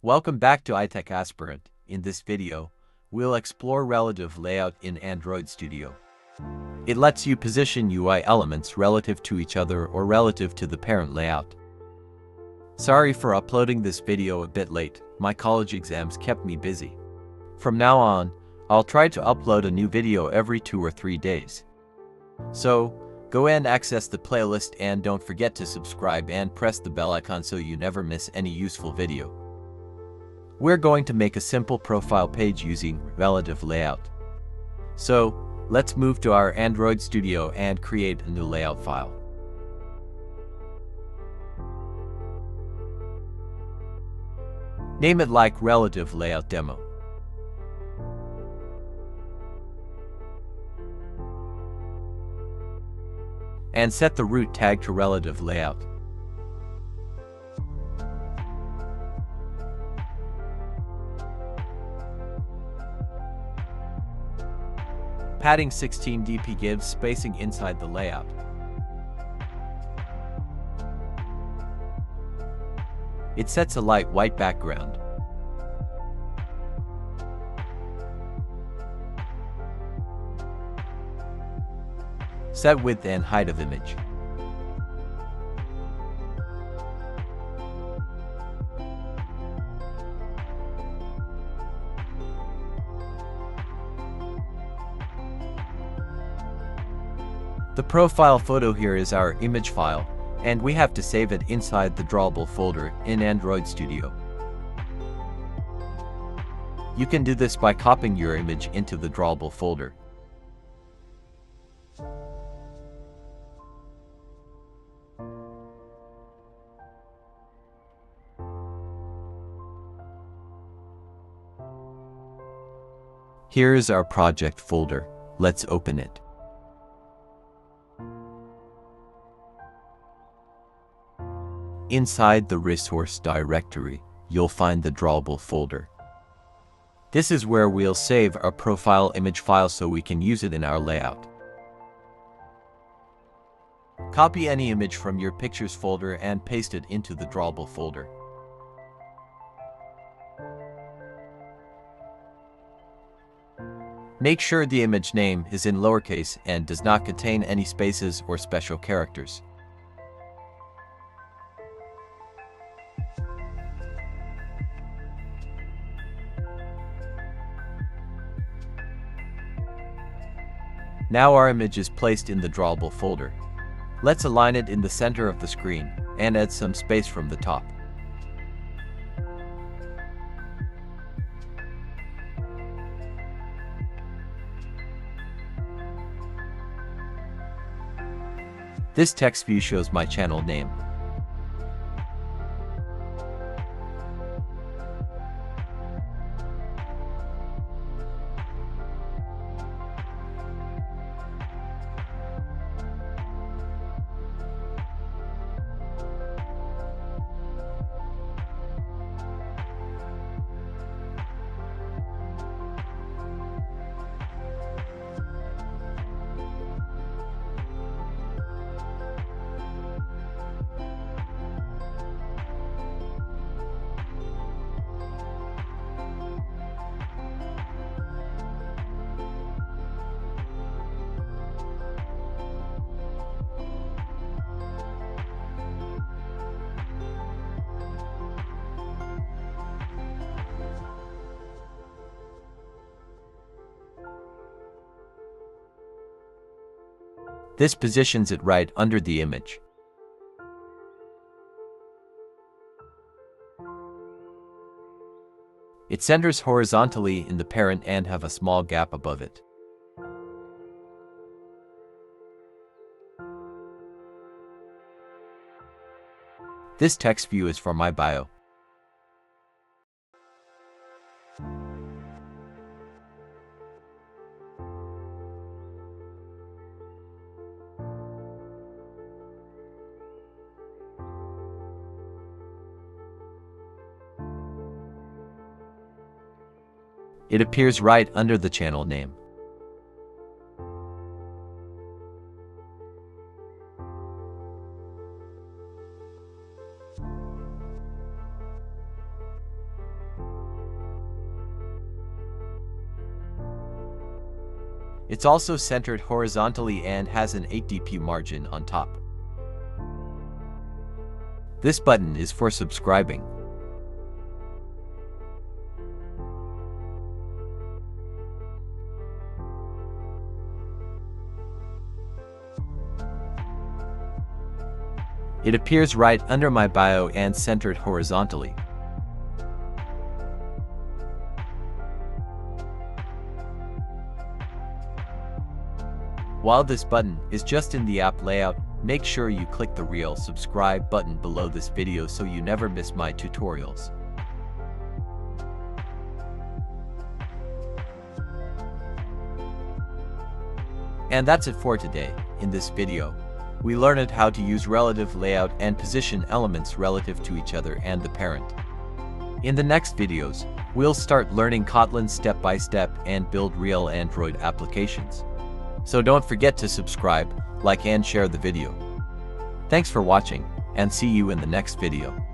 Welcome back to iTech Aspirant. In this video, we'll explore relative layout in Android Studio. It lets you position UI elements relative to each other or relative to the parent layout. Sorry for uploading this video a bit late, my college exams kept me busy. From now on, I'll try to upload a new video every 2 or 3 days. So, go and access the playlist and don't forget to subscribe and press the bell icon so you never miss any useful video. We're going to make a simple profile page using relative layout. So, let's move to our Android Studio and create a new layout file. Name it like Relative Layout Demo. And set the root tag to Relative Layout. Padding 16 dp gives spacing inside the layout. It sets a light white background. Set width and height of image. The profile photo here is our image file, and we have to save it inside the drawable folder in Android Studio. You can do this by copying your image into the drawable folder. Here is our project folder. Let's open it. Inside the resource directory, you'll find the drawable folder. This is where we'll save our profile image file so we can use it in our layout. Copy any image from your pictures folder and paste it into the drawable folder. Make sure the image name is in lowercase and does not contain any spaces or special characters. Now our image is placed in the drawable folder. Let's align it in the center of the screen and add some space from the top. This text view shows my channel name. This positions it right under the image. It centers horizontally in the parent and have a small gap above it. This text view is for my bio. It appears right under the channel name. It's also centered horizontally and has an 8dp margin on top. This button is for subscribing. It appears right under my bio and centered horizontally. While this button is just in the app layout, make sure you click the real subscribe button below this video so you never miss my tutorials. And that's it for today. In this video, we learned how to use relative layout and position elements relative to each other and the parent. In the next videos, we'll start learning Kotlin step by step and build real Android applications. So don't forget to subscribe, like and share the video. Thanks for watching, and see you in the next video.